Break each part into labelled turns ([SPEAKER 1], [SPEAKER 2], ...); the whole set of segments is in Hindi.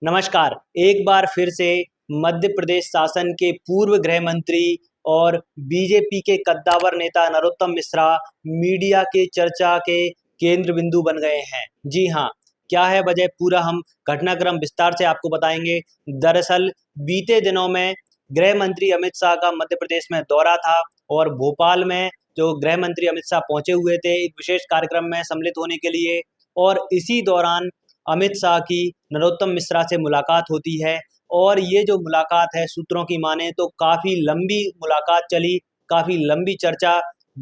[SPEAKER 1] नमस्कार। एक बार फिर से मध्य प्रदेश शासन के पूर्व गृह मंत्री और बीजेपी के कद्दावर नेता नरोत्तम मिश्रा मीडिया के चर्चा के केंद्र बिंदु बन गए हैं। जी हाँ, क्या है वजह, पूरा हम घटनाक्रम विस्तार से आपको बताएंगे। दरअसल बीते दिनों में गृह मंत्री अमित शाह का मध्य प्रदेश में दौरा था और भोपाल में जो गृह मंत्री अमित शाह पहुंचे हुए थे एक विशेष कार्यक्रम में सम्मिलित होने के लिए, और इसी दौरान अमित शाह की नरोत्तम मिश्रा से मुलाकात होती है। और ये जो मुलाकात है, सूत्रों की माने तो काफ़ी लंबी मुलाकात चली, काफ़ी लंबी चर्चा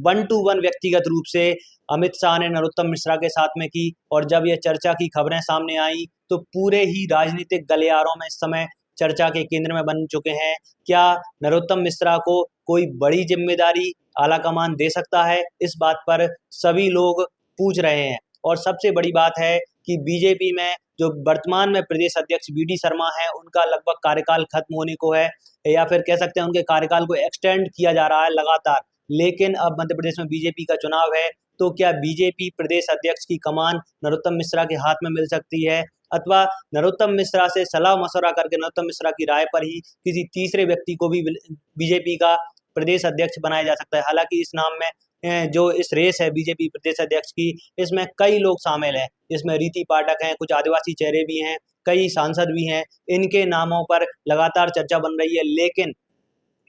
[SPEAKER 1] 1 टू 1 व्यक्तिगत रूप से अमित शाह ने नरोत्तम मिश्रा के साथ में की। और जब ये चर्चा की खबरें सामने आई तो पूरे ही राजनीतिक गलियारों में इस समय चर्चा के केंद्र में बन चुके हैं। क्या नरोत्तम मिश्रा को कोई बड़ी जिम्मेदारी आलाकमान दे सकता है? इस बात पर सभी लोग पूछ रहे हैं। और सबसे बड़ी बात है कि बीजेपी में जो वर्तमान में प्रदेश अध्यक्ष वी.डी. शर्मा हैं, उनका लगभग कार्यकाल खत्म होने को है, या फिर कह सकते हैं उनके कार्यकाल को एक्सटेंड किया जा रहा है लगातार। लेकिन अब मध्य प्रदेश में बीजेपी का चुनाव है, तो क्या बीजेपी प्रदेश अध्यक्ष की कमान नरोत्तम मिश्रा के हाथ में मिल सकती है, अथवा नरोत्तम मिश्रा से सलाह मशवरा करके नरोत्तम मिश्रा की राय पर ही किसी तीसरे व्यक्ति को भी बीजेपी का प्रदेश अध्यक्ष बनाया जा सकता है। हालांकि इस नाम में जो इस रेस है बीजेपी प्रदेश अध्यक्ष की, इसमें कई लोग शामिल हैं। इसमें रीति पाठक हैं, कुछ आदिवासी चेहरे भी हैं, कई सांसद भी हैं। इनके नामों पर लगातार चर्चा बन रही है। लेकिन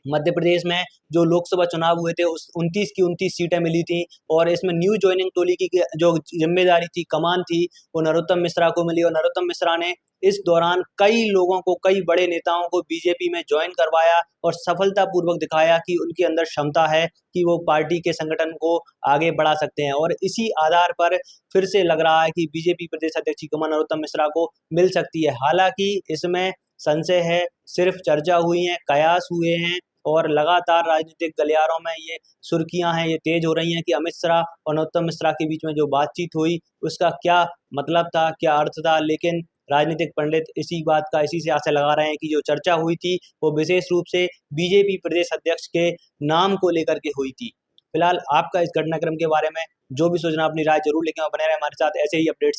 [SPEAKER 1] मध्य प्रदेश में जो लोकसभा चुनाव हुए थे उस 29 की 29 सीटें मिली थी, और इसमें न्यू जॉइनिंग टोली की जो जिम्मेदारी थी, कमान थी, वो नरोत्तम मिश्रा को मिली। और नरोत्तम मिश्रा ने इस दौरान कई लोगों को, कई बड़े नेताओं को बीजेपी में ज्वाइन करवाया और सफलतापूर्वक दिखाया कि उनके अंदर क्षमता है कि वो पार्टी के संगठन को आगे बढ़ा सकते हैं। और इसी आधार पर फिर से लग रहा है कि बीजेपी प्रदेश अध्यक्ष की कमान नरोत्तम मिश्रा को मिल सकती है। हालांकि इसमें संशय है, सिर्फ चर्चा हुई है, कयास हुए हैं, और लगातार राजनीतिक गलियारों में ये सुर्खियां हैं, ये तेज हो रही हैं कि अमित शाह और नरोत्तम मिश्रा के बीच में जो बातचीत हुई उसका क्या मतलब था, क्या अर्थ था। लेकिन राजनीतिक पंडित इसी बात का, इसी से आशा लगा रहे हैं कि जो चर्चा हुई थी वो विशेष रूप से बीजेपी प्रदेश अध्यक्ष के नाम को लेकर के हुई थी। फिलहाल आपका इस घटनाक्रम के बारे में जो भी सोचना, अपनी राय जरूर लिखें और बने रहे हमारे साथ ऐसे ही अपडेट्स।